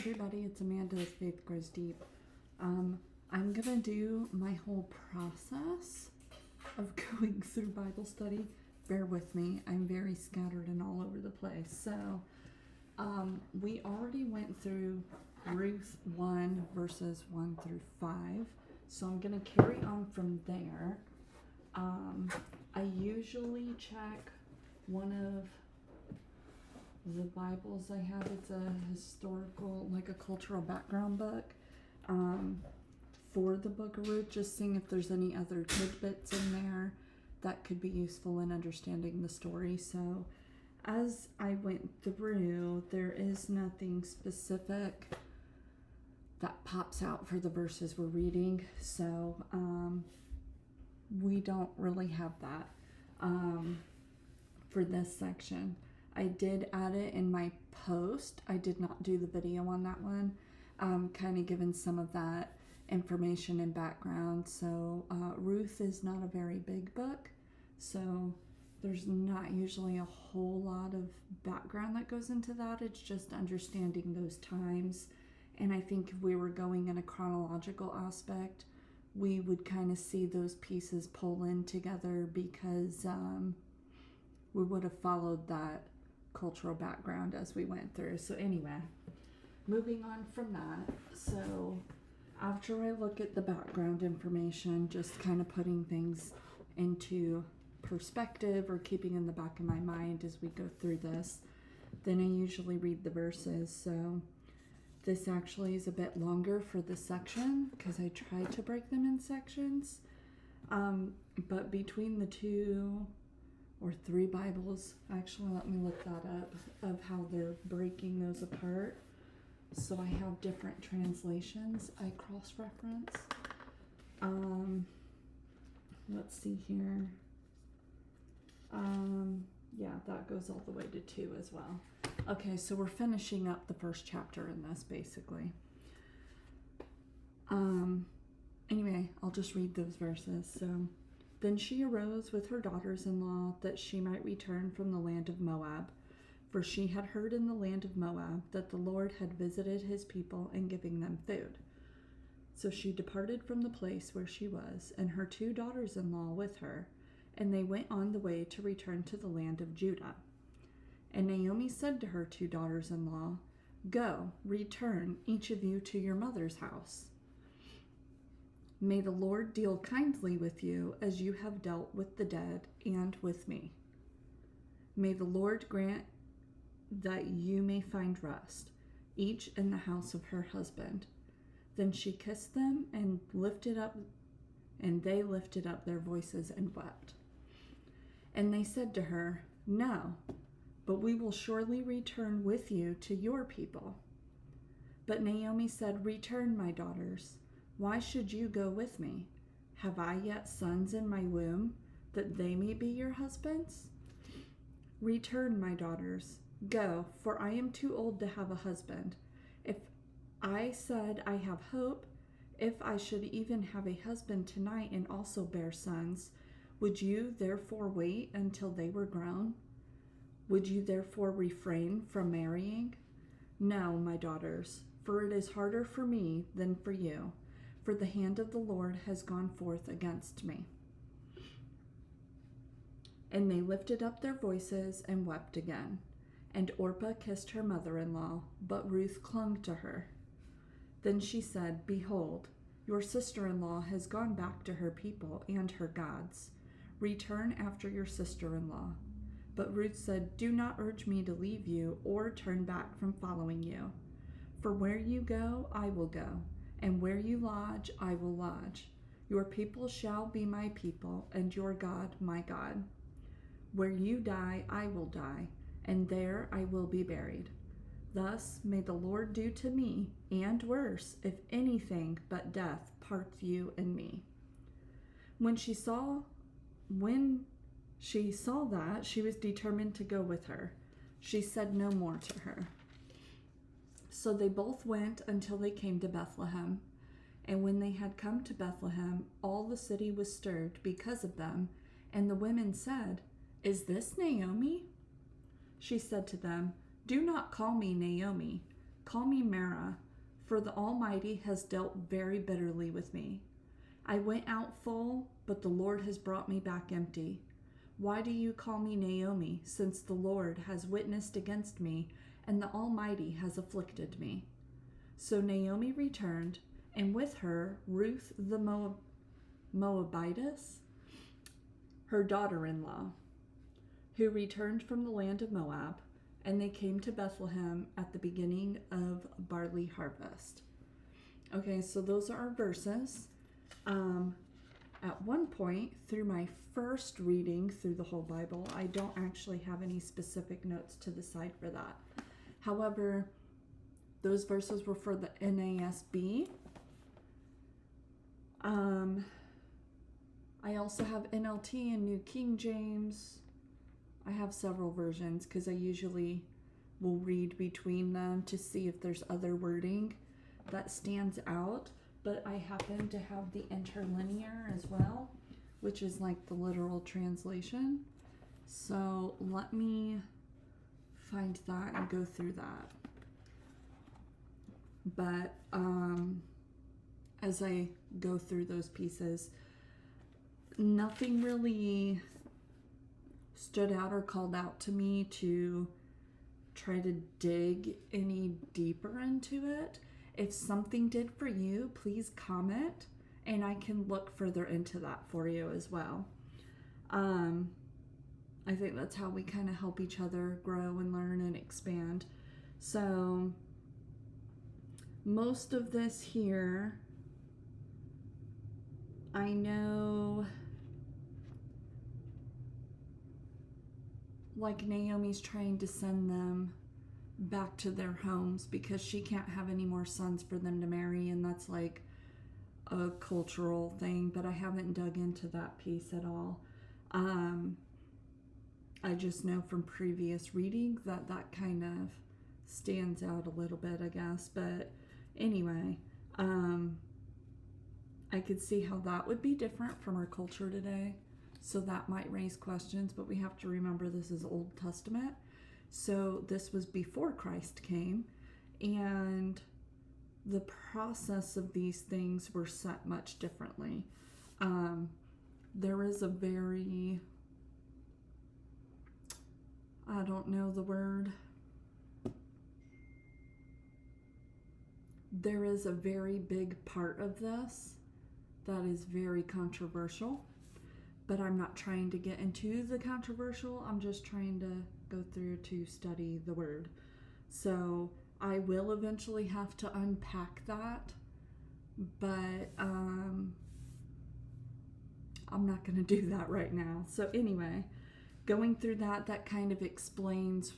everybody, it's Amanda's Faith Grows Deep. I'm gonna do my whole process of going through Bible study. Bear with me, I'm very scattered and all over the place. So, we already went through Ruth 1 verses 1 through 5. So I'm gonna carry on from there. I usually check one of the Bibles I have. It's a historical, like a cultural background book for the book of Ruth, just seeing if there's any other tidbits in there that could be useful in understanding the story. So as I went through, there is nothing specific that pops out for the verses we're reading. So we don't really have that for this section. I did add it in my post. I did not do the video on that one, kind of given some of that information and background. So Ruth is not a very big book, so there's not usually a whole lot of background that goes into that. It's just understanding those times. And I think if we were going in a chronological aspect, we would kind of see those pieces pull in together because we would have followed that cultural background as we went through. So anyway, moving on from that. So after I look at the background information, just kind of putting things into perspective or keeping in the back of my mind as we go through this, then I usually read the verses. So this actually is a bit longer for this section because I tried to break them in sections. But between the 2 or 3 Bibles, actually, let me look that up, of how they're breaking those apart. So I have different translations I cross-reference. Let's see here. Yeah, that goes all the way to 2 as well. Okay, so we're finishing up the first chapter in this, basically. Anyway, I'll just read those verses. So, then she arose with her daughters-in-law that she might return from the land of Moab, for she had heard in the land of Moab that the Lord had visited his people in giving them food. So she departed from the place where she was, and her 2 daughters-in-law with her, and they went on the way to return to the land of Judah. And Naomi said to her 2 daughters-in-law, "Go, return, each of you to your mother's house. May the Lord deal kindly with you as you have dealt with the dead and with me. May the Lord grant that you may find rest, each in the house of her husband." Then she kissed them and they lifted up their voices and wept. And they said to her, "No, but we will surely return with you to your people." But Naomi said, "Return, my daughters. Why should you go with me? Have I yet sons in my womb, that they may be your husbands? Return, my daughters. Go, for I am too old to have a husband. If I said I have hope, if I should even have a husband tonight and also bear sons, would you therefore wait until they were grown? Would you therefore refrain from marrying? No, my daughters, for it is harder for me than for you, for the hand of the Lord has gone forth against me." And they lifted up their voices and wept again. And Orpah kissed her mother-in-law, but Ruth clung to her. Then she said, "Behold, your sister-in-law has gone back to her people and her gods. Return after your sister-in-law." But Ruth said, "Do not urge me to leave you or turn back from following you. For where you go, I will go, and where you lodge, I will lodge. Your people shall be my people, and your God my God. Where you die, I will die, and there I will be buried. Thus may the Lord do to me, and worse, if anything but death part you and me." When she saw that, she was determined to go with her. She said no more to her. So they both went until they came to Bethlehem. And when they had come to Bethlehem, all the city was stirred because of them. And the women said, "Is this Naomi?" She said to them, "Do not call me Naomi. Call me Mara, for the Almighty has dealt very bitterly with me. I went out full, but the Lord has brought me back empty. Why do you call me Naomi, since the Lord has witnessed against me, and the Almighty has afflicted me? So Naomi returned, and with her Ruth the Moabitess, her daughter-in-law, who returned from the land of Moab, and they came to Bethlehem at the beginning of barley harvest. Okay, so those are our verses. At one point, through my first reading through the whole Bible, I don't actually have any specific notes to the side for that. However, those verses were for the NASB. I also have NLT and New King James. I have several versions because I usually will read between them to see if there's other wording that stands out. But I happen to have the interlinear as well, which is like the literal translation. So let me find that and go through that. But as I go through those pieces, nothing really stood out or called out to me to try to dig any deeper into it. If something did for you, please comment and I can look further into that for you as well. I think that's how we kind of help each other grow and learn and expand. So most of this here, I know, like Naomi's trying to send them back to their homes because she can't have any more sons for them to marry, and that's like a cultural thing, but I haven't dug into that piece at all. I just know from previous reading that that kind of stands out a little bit, I guess. But anyway, I could see how that would be different from our culture today. So that might raise questions, but we have to remember this is Old Testament. So this was before Christ came, and the process of these things were set much differently. There is a very, I don't know the word. There is a very big part of this that is very controversial, but I'm not trying to get into the controversial. I'm just trying to go through to study the word. So I will eventually have to unpack that, but I'm not going to do that right now. So anyway, going through that kind of explains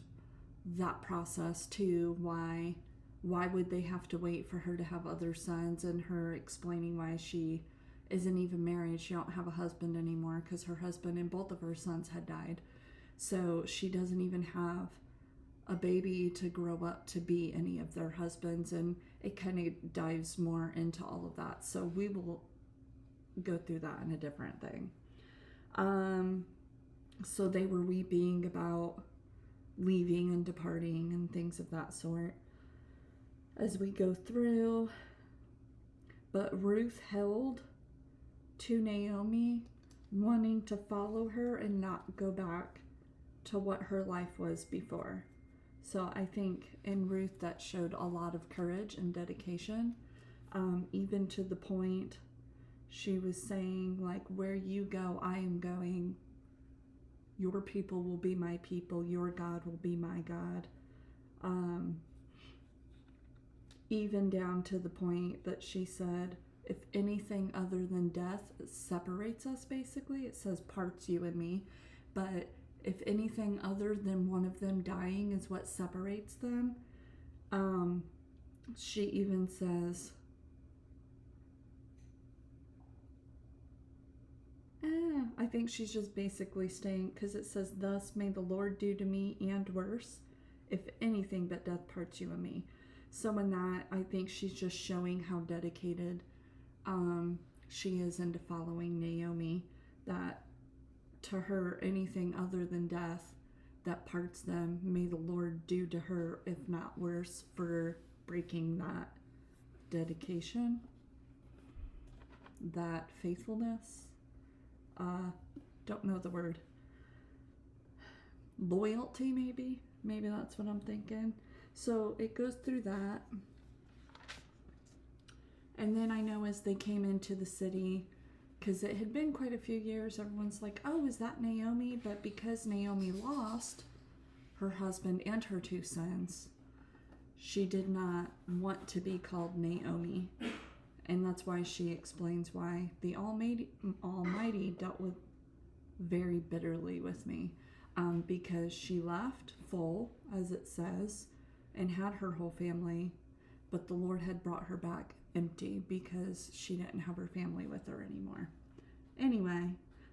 that process too. Why would they have to wait for her to have other sons, and her explaining why she isn't even married. She don't have a husband anymore because her husband and both of her sons had died. So she doesn't even have a baby to grow up to be any of their husbands, and it kind of dives more into all of that. So we will go through that in a different thing. So they were weeping about leaving and departing and things of that sort as we go through. But Ruth held to Naomi, wanting to follow her and not go back to what her life was before. So I think in Ruth that showed a lot of courage and dedication, even to the point she was saying, like, where you go, I am going. Your people will be my people. Your God will be my God. Even down to the point that she said, if anything other than death separates us, basically, it says parts you and me, but if anything other than one of them dying is what separates them, she even says, I think she's just basically staying, because it says, thus may the Lord do to me and worse, if anything but death parts you and me. So in that, I think she's just showing how dedicated she is into following Naomi, that to her, anything other than death that parts them, may the Lord do to her, if not worse, for breaking that dedication, that faithfulness. Don't know the word. Loyalty, maybe. Maybe that's what I'm thinking. So it goes through that. And then I know as they came into the city, because it had been quite a few years, everyone's like, oh, is that Naomi? But because Naomi lost her husband and her 2 sons, she did not want to be called Naomi. And that's why she explains why the Almighty dealt with very bitterly with me. Because she left full, as it says, and had her whole family, but the Lord had brought her back empty because she didn't have her family with her anymore. Anyway,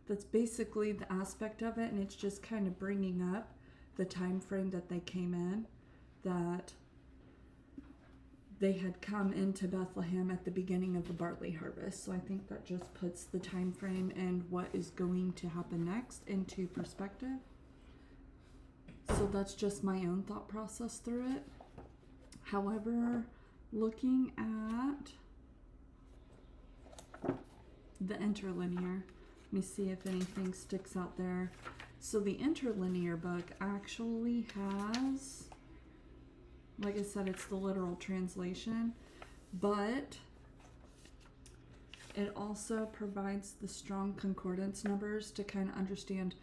that's basically the aspect of it, and it's just kind of bringing up the time frame that they came in, that they had come into Bethlehem at the beginning of the barley harvest. So I think that just puts the time frame and what is going to happen next into perspective. So that's just my own thought process through it. However, looking at the interlinear, let me see if anything sticks out there. So the interlinear book actually has, like I said, it's the literal translation, but it also provides the strong concordance numbers to kind of understand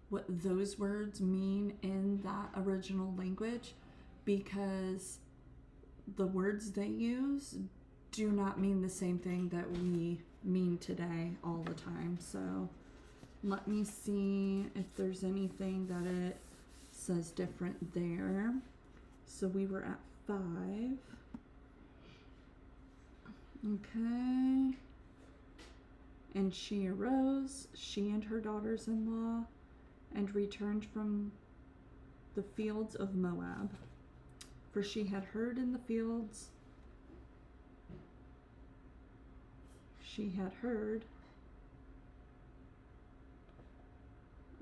what those words mean in that original language, because the words they use do not mean the same thing that we mean today all the time. So let me see if there's anything that it says different there. So we were at 5. Okay. And she arose, she and her daughters-in-law, and returned from the fields of Moab. For she had heard in the fields, she had heard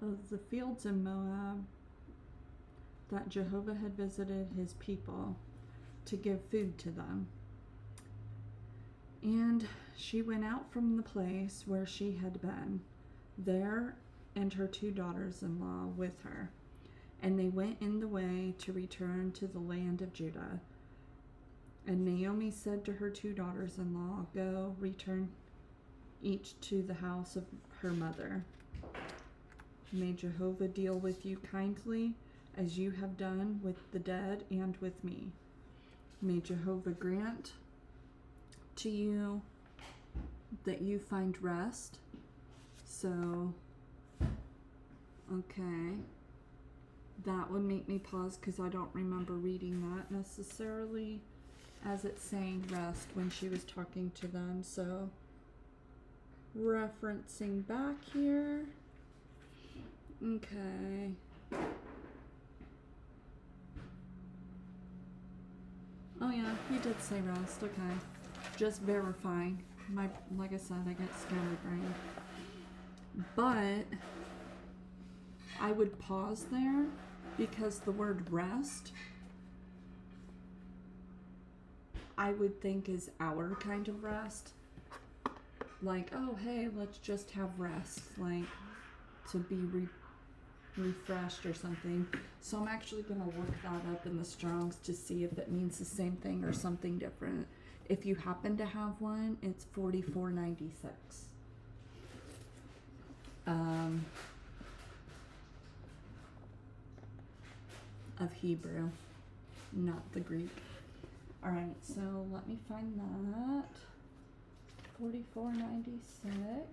of the fields in Moab, that Jehovah had visited his people to give food to them. And she went out from the place where she had been, there and her 2 daughters-in-law with her. And they went in the way to return to the land of Judah. And Naomi said to her 2 daughters-in-law, go, return each to the house of her mother. May Jehovah deal with you kindly, as you have done with the dead and with me. May Jehovah grant to you that you find rest. So, okay. That would make me pause because I don't remember reading that necessarily as it's saying rest when she was talking to them. So, referencing back here. Okay. Oh yeah, he did say rest. Okay. Just verifying. Like I said, I get scatterbrained. But I would pause there because the word rest, I would think, is our kind of rest. Like, oh hey, let's just have rest, like to be refreshed or something. So I'm actually going to look that up in the Strongs to see if it means the same thing or something different. If you happen to have one, it's 4496. Of Hebrew, not the Greek. All right, so let me find that. 4496.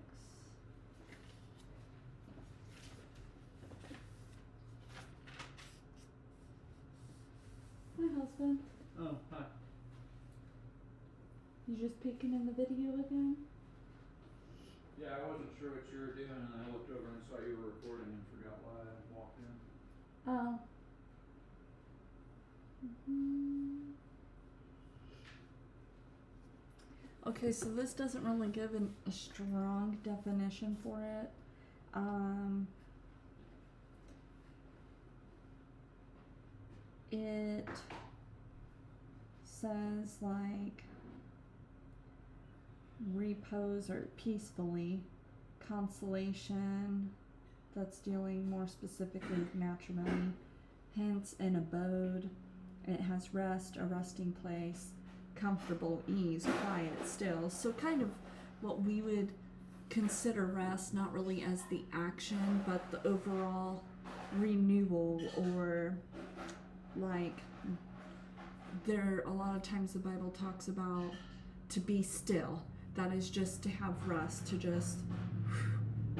Hi, husband. Oh, hi. You just peeking in the video again? Yeah, I wasn't sure what you were doing, and I looked over and saw you were recording and forgot why I walked in. Oh. Okay, so this doesn't really give a strong definition for it. It says like repose or peacefully, consolation, that's dealing more specifically with matrimony, hence an abode. It has rest, a resting place, comfortable, ease, quiet, still. So kind of what we would consider rest, not really as the action, but the overall renewal, or like there a lot of times the Bible talks about to be still. That is just to have rest, to just,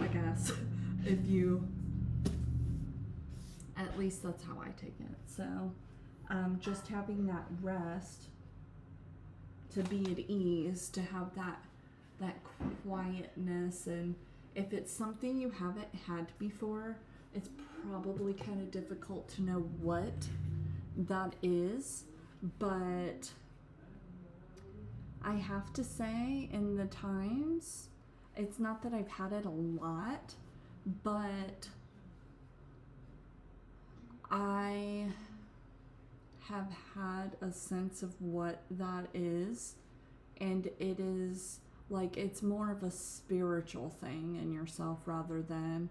I guess, if you, at least that's how I take it. So just having that rest, to be at ease, to have that quietness. And if it's something you haven't had before, it's probably kind of difficult to know what that is. But I have to say, in the times, it's not that I've had it a lot, but I have had a sense of what that is, and it is like it's more of a spiritual thing in yourself rather than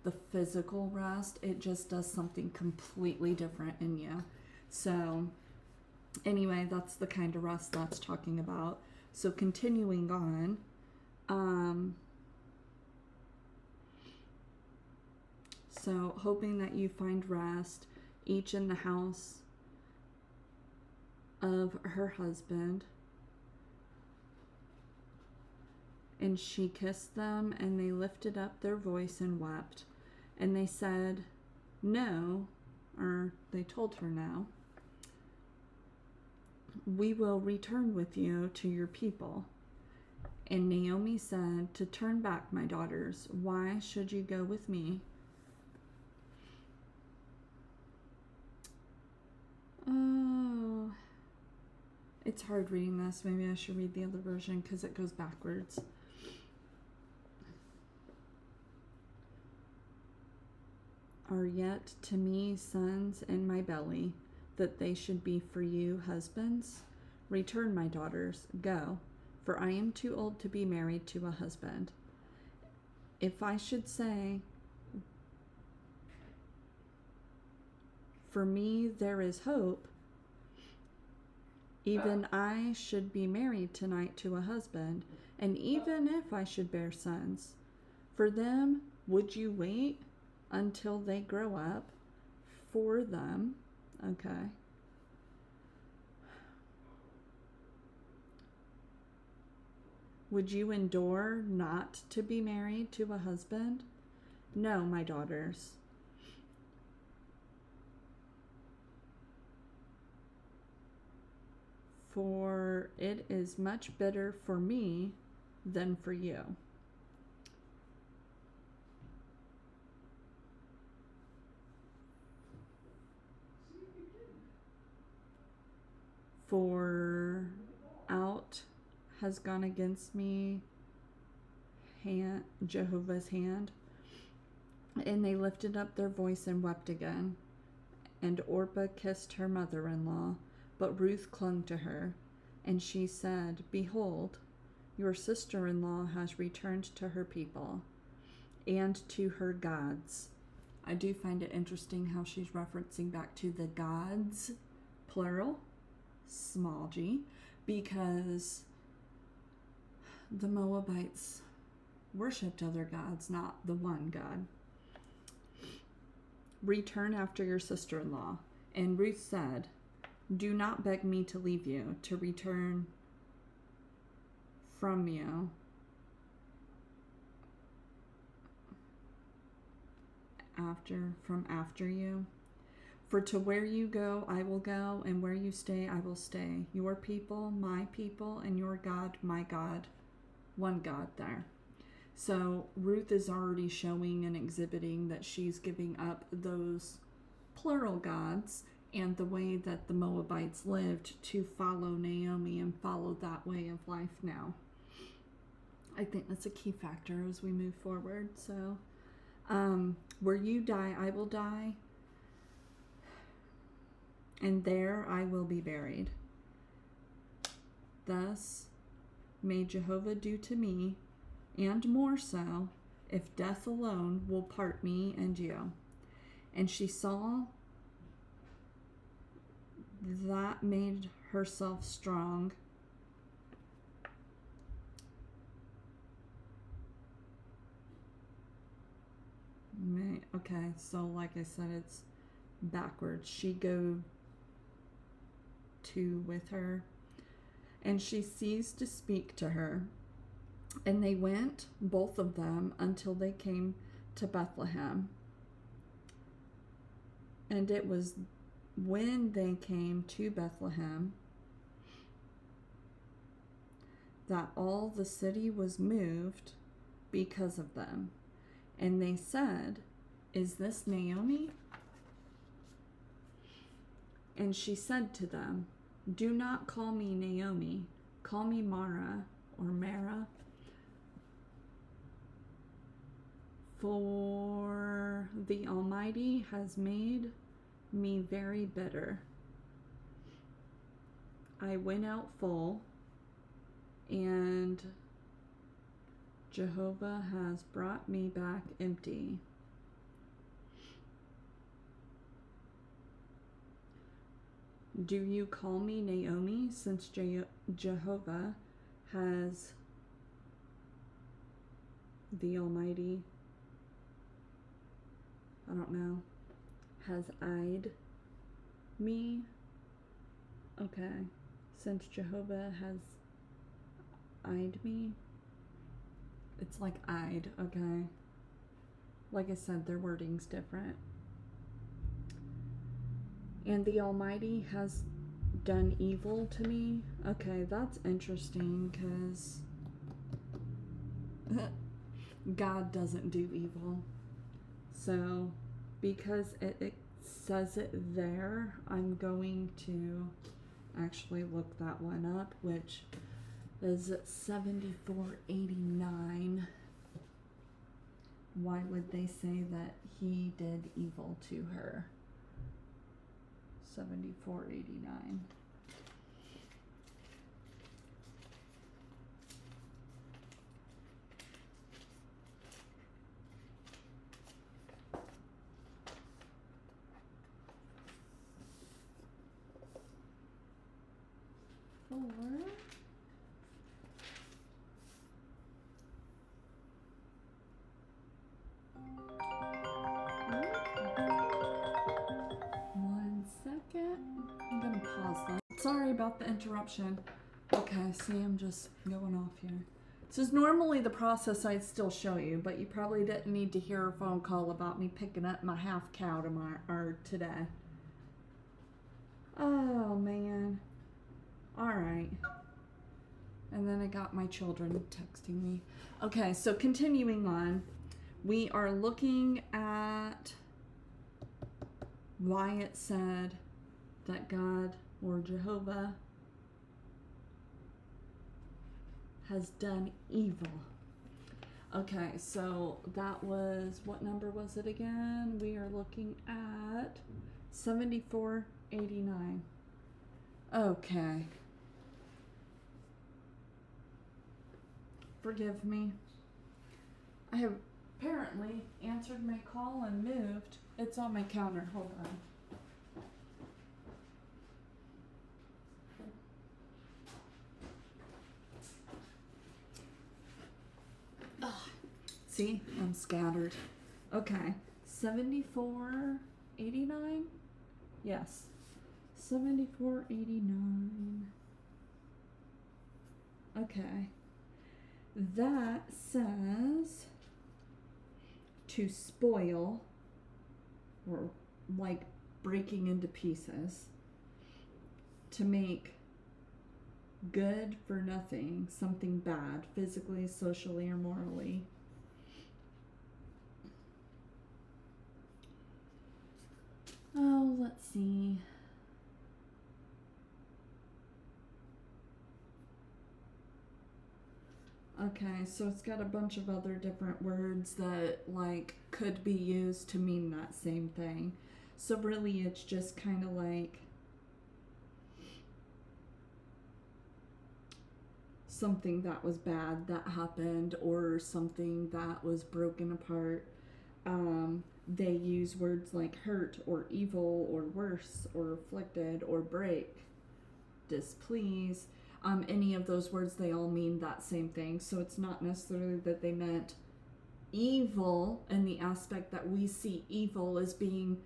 the physical rest. It just does something completely different in you. So anyway, that's the kind of rest that's talking about. So continuing on, so hoping that you find rest, each in the house of her husband. And she kissed them, and they lifted up their voice and wept. And they said, no, or they told her no, we will return with you to your people. And Naomi said, to turn back, my daughters. Why should you go with me? Oh, it's hard reading this. Maybe I should read the other version because it goes backwards. Are yet to me sons in my belly, that they should be for you husbands? Return, my daughters, go, for I am too old to be married to a husband. If I should say, for me there is hope, even I should be married tonight to a husband, and even if I should bear sons, for them would you wait until they grow up? For them, okay. Would you endure not to be married to a husband? No, my daughters. For it is much better for me than for you. For out has gone against me Jehovah's hand. And they lifted up their voice and wept again. And Orpah kissed her mother-in-law, but Ruth clung to her. And she said, behold, your sister-in-law has returned to her people and to her gods. I do find it interesting how she's referencing back to the gods, plural, small g, because the Moabites worshipped other gods, not the one God. Return after your sister-in-law. And Ruth said, do not beg me to leave you, to return from you. After you. For to where you go, I will go, and where you stay, I will stay. Your people, my people, and your God, my God. One God there. So Ruth is already showing and exhibiting that she's giving up those plural gods and the way that the Moabites lived to follow Naomi and follow that way of life now. I think that's a key factor as we move forward. So, where you die, I will die, and there I will be buried. Thus may Jehovah do to me, and more so, if death alone will part me and you. And she saw that made herself strong. Okay, so like I said, it's backwards. She go to with her, and she ceased to speak to her. And they went, both of them, until they came to Bethlehem. And it was when they came to Bethlehem that all the city was moved because of them. And they said, "Is this Naomi?" And she said to them, "Do not call me Naomi, call me Mara," or Mara, "for the Almighty has made me very bitter. I went out full, and Jehovah has brought me back empty." Do you call me Naomi, since Jehovah has, the Almighty, I don't know, has eyed me? Okay, since Jehovah has eyed me. It's like eyed, okay. Like I said, their wording's different. And the Almighty has done evil to me. Okay, that's interesting, because God doesn't do evil. So, because it says it there, I'm going to actually look that one up, which is 7489. Why would they say that he did evil to her? 7489. One second. I'm gonna pause that. Sorry about the interruption. Okay, see, I'm just going off here. This is normally the process I'd still show you, but you probably didn't need to hear a phone call about me picking up my half cow today. Oh, man. Alright. And then I got my children texting me. Okay, so continuing on. We are looking at why it said that God, or Jehovah, has done evil. Okay, so that was, what number was it again? We are looking at 7489. Okay. Forgive me. I have apparently answered my call and moved. It's on my counter. Hold on. See, I'm scattered. Okay, 7489? Yes, 7489. Okay, that says to spoil, or like breaking into pieces, to make good for nothing, something bad, physically, socially, or morally. Oh, let's see. Okay, so it's got a bunch of other different words that like could be used to mean that same thing. So really it's just kind of like something that was bad that happened or something that was broken apart. They use words like hurt or evil or worse or afflicted or break, displease. Any of those words, they all mean that same thing. So it's not necessarily that they meant evil in the aspect that we see evil as being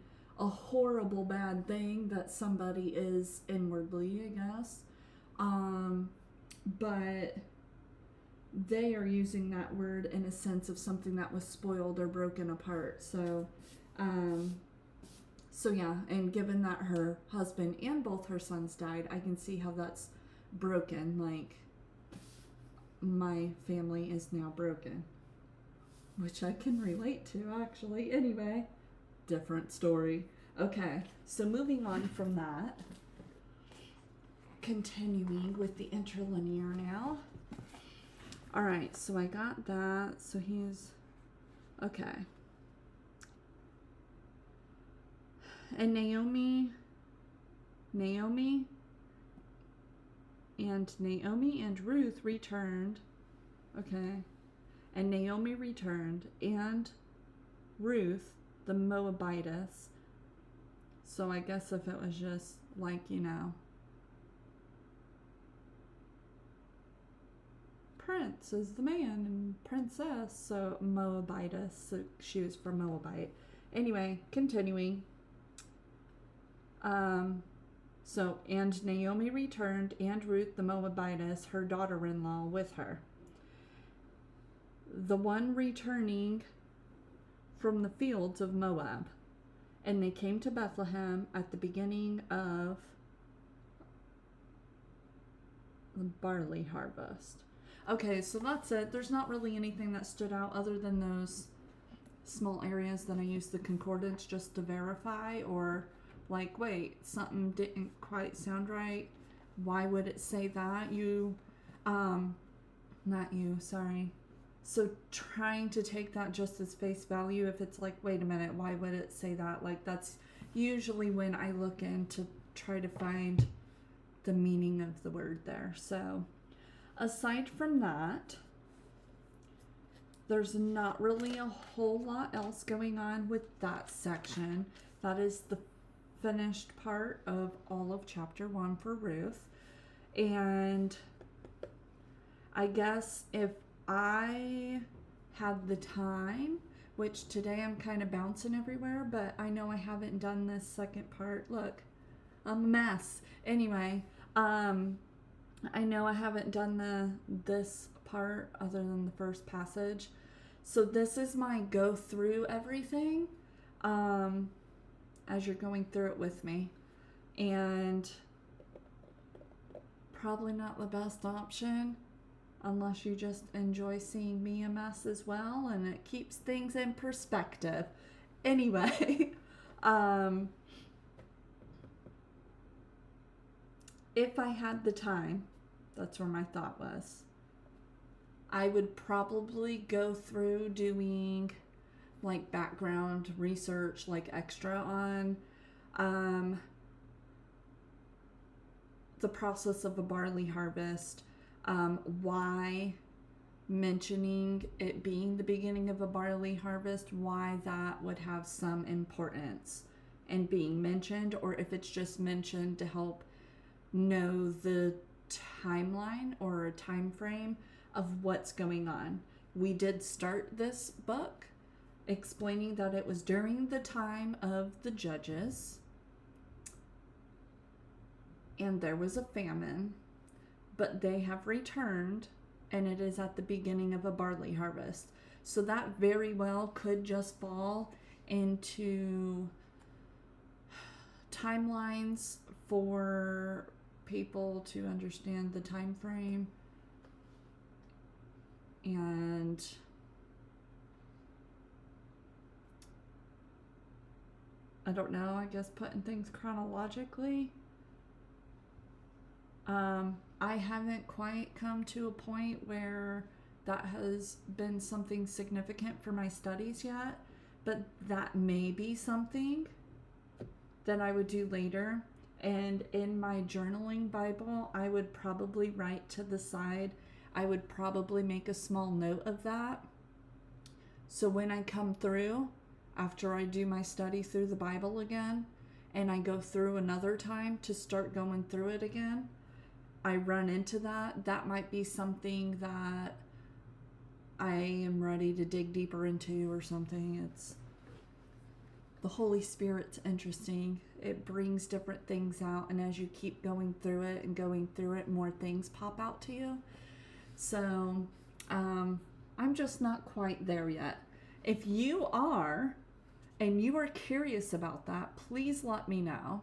a horrible bad thing that somebody is inwardly, I guess. But they are using that word in a sense of something that was spoiled or broken apart. So yeah, and given that her husband and both her sons died, I can see how that's broken. Like, my family is now broken, which I can relate to, actually. Anyway, different story. Okay, so moving on from that, continuing with the interlinear now. All right, so I got that. So he's okay. And Naomi and Ruth returned. Okay. And Naomi returned, and Ruth, the Moabitess. So I guess if it was just like, Prince is the man and princess, so Moabitess, so she was from Moabite. Anyway, continuing. So, and Naomi returned, and Ruth the Moabitess, her daughter-in-law, with her. The one returning from the fields of Moab. And they came to Bethlehem at the beginning of the barley harvest. Okay, so that's it. There's not really anything that stood out other than those small areas that I used the concordance just to verify, or like, wait, something didn't quite sound right. Why would it say that? Not you, sorry. So trying to take that just as face value, if it's like, wait a minute, why would it say that? Like, that's usually when I look in to try to find the meaning of the word there. So aside from that, there's not really a whole lot else going on with that section. That is the finished part of all of chapter 1 for Ruth. And I guess if I had the time, which today I'm kind of bouncing everywhere, but I know I haven't done this second part. Look, I'm a mess. Anyway, I know I haven't done this part other than the first passage. So this is my go through everything as you're going through it with me. And probably not the best option unless you just enjoy seeing me a mess as well, and it keeps things in perspective. Anyway, if I had the time, that's where my thought was, I would probably go through doing like background research, like extra on the process of a barley harvest, why mentioning it being the beginning of a barley harvest, why that would have some importance in being mentioned, or if it's just mentioned to help know the timeline or a time frame of what's going on. We did start this book explaining that it was during the time of the judges and there was a famine, but they have returned and it is at the beginning of a barley harvest. So that very well could just fall into timelines for people to understand the time frame. And I don't know, I guess putting things chronologically. I haven't quite come to a point where that has been something significant for my studies yet, but that may be something that I would do later. And in my journaling Bible, I would probably write to the side I would probably make a small note of that. So when I come through, after I do my study through the Bible again, and I go through another time to start going through it again, I run into that might be something that I am ready to dig deeper into or something. It's the Holy Spirit's interesting. It brings different things out, and as you keep going through it and going through it, more things pop out to you. So I'm just not quite there yet. If you are, and you are curious about that, please let me know.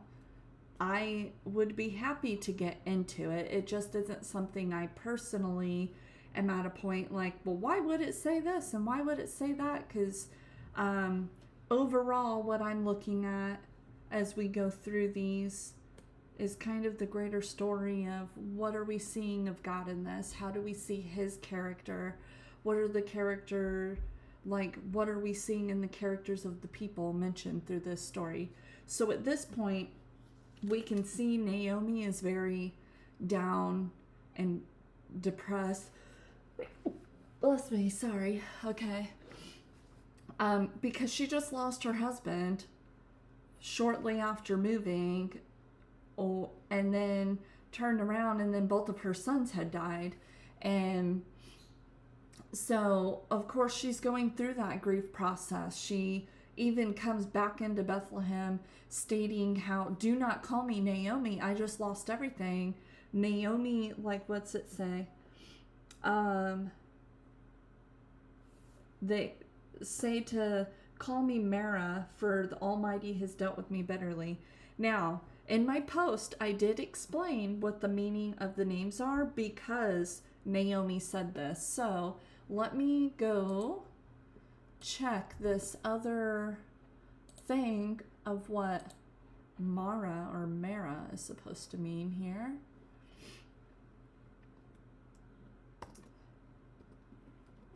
I would be happy to get into it. It just isn't something I personally am at a point like, well, why would it say this and why would it say that? Because overall, what I'm looking at as we go through these is kind of the greater story of what are we seeing of God in this? How do we see his character? What are the character, like, what are we seeing in the characters of the people mentioned through this story? So at this point, we can see Naomi is very down and depressed. Bless me, sorry. Okay. Because she just lost her husband shortly after moving, and then turned around and then both of her sons had died. And so, of course, she's going through that grief process. She even comes back into Bethlehem stating how, do not call me Naomi, I just lost everything. Naomi, like, what's it say? They say to call me Mara, for the Almighty has dealt with me bitterly. Now, in my post, I did explain what the meaning of the names are because Naomi said this. So let me go check this other thing of what Mara or Mara is supposed to mean here.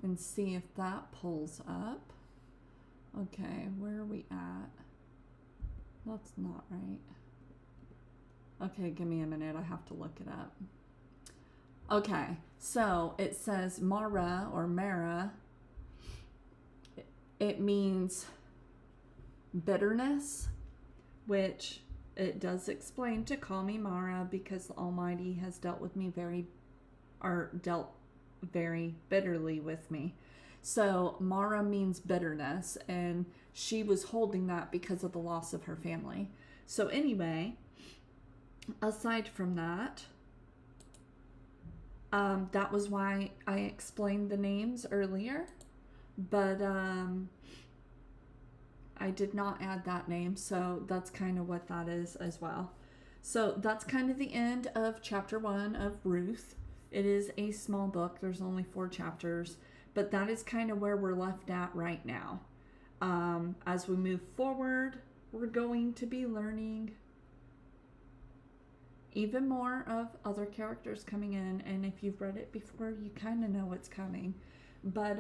And see if that pulls up. Okay, where are we at? That's not right. Okay, give me a minute. I have to look it up. Okay, so it says Mara or Mara. It means bitterness, which it does explain to call me Mara because the Almighty has dealt very bitterly with me. So Mara means bitterness, and she was holding that because of the loss of her family. So anyway, aside from that, that was why I explained the names earlier, but I did not add that name, so that's kind of what that is as well. So that's kind of the end of chapter 1 of Ruth. It is a small book. There's only 4 chapters, but that is kind of where we're left at right now. As we move forward, we're going to be learning even more of other characters coming in, and if you've read it before, you kind of know what's coming. But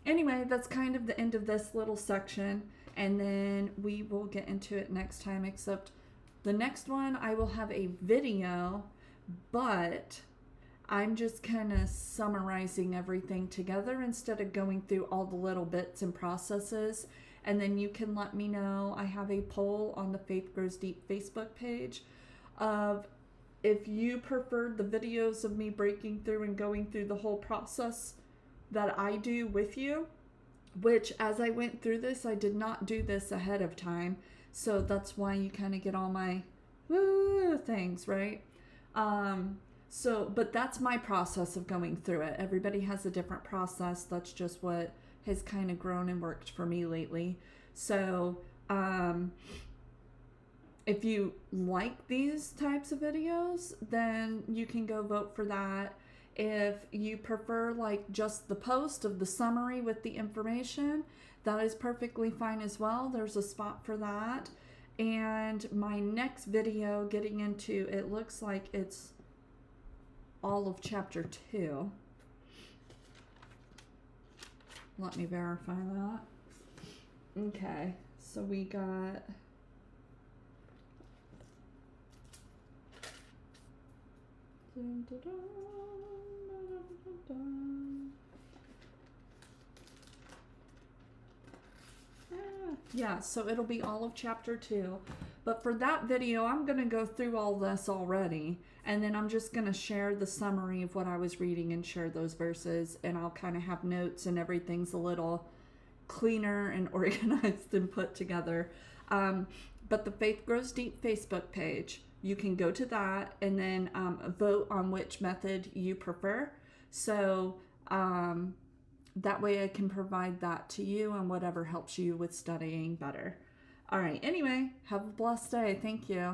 anyway, that's kind of the end of this little section, and then we will get into it next time, except the next one I will have a video, but I'm just kind of summarizing everything together instead of going through all the little bits and processes. And then you can let me know. I have a poll on the Faith Grows Deep Facebook page of if you preferred the videos of me breaking through and going through the whole process that I do with you, which as I went through this, I did not do this ahead of time. So that's why you kind of get all my woo things, right? But that's my process of going through it. Everybody has a different process. That's just what has kind of grown and worked for me lately. So, if you like these types of videos, then you can go vote for that. If you prefer like just the post of the summary with the information, that is perfectly fine as well. There's a spot for that. And my next video getting into, it looks like it's all of chapter 2. Let me verify that. Okay, so we got Yeah, so it'll be all of chapter 2. But for that video, I'm going to go through all this already. And then I'm just going to share the summary of what I was reading and share those verses. And I'll kind of have notes and everything's a little cleaner and organized and put together. But the Faith Grows Deep Facebook page, you can go to that and then vote on which method you prefer. So that way I can provide that to you and whatever helps you with studying better. All right, anyway, have a blessed day. Thank you.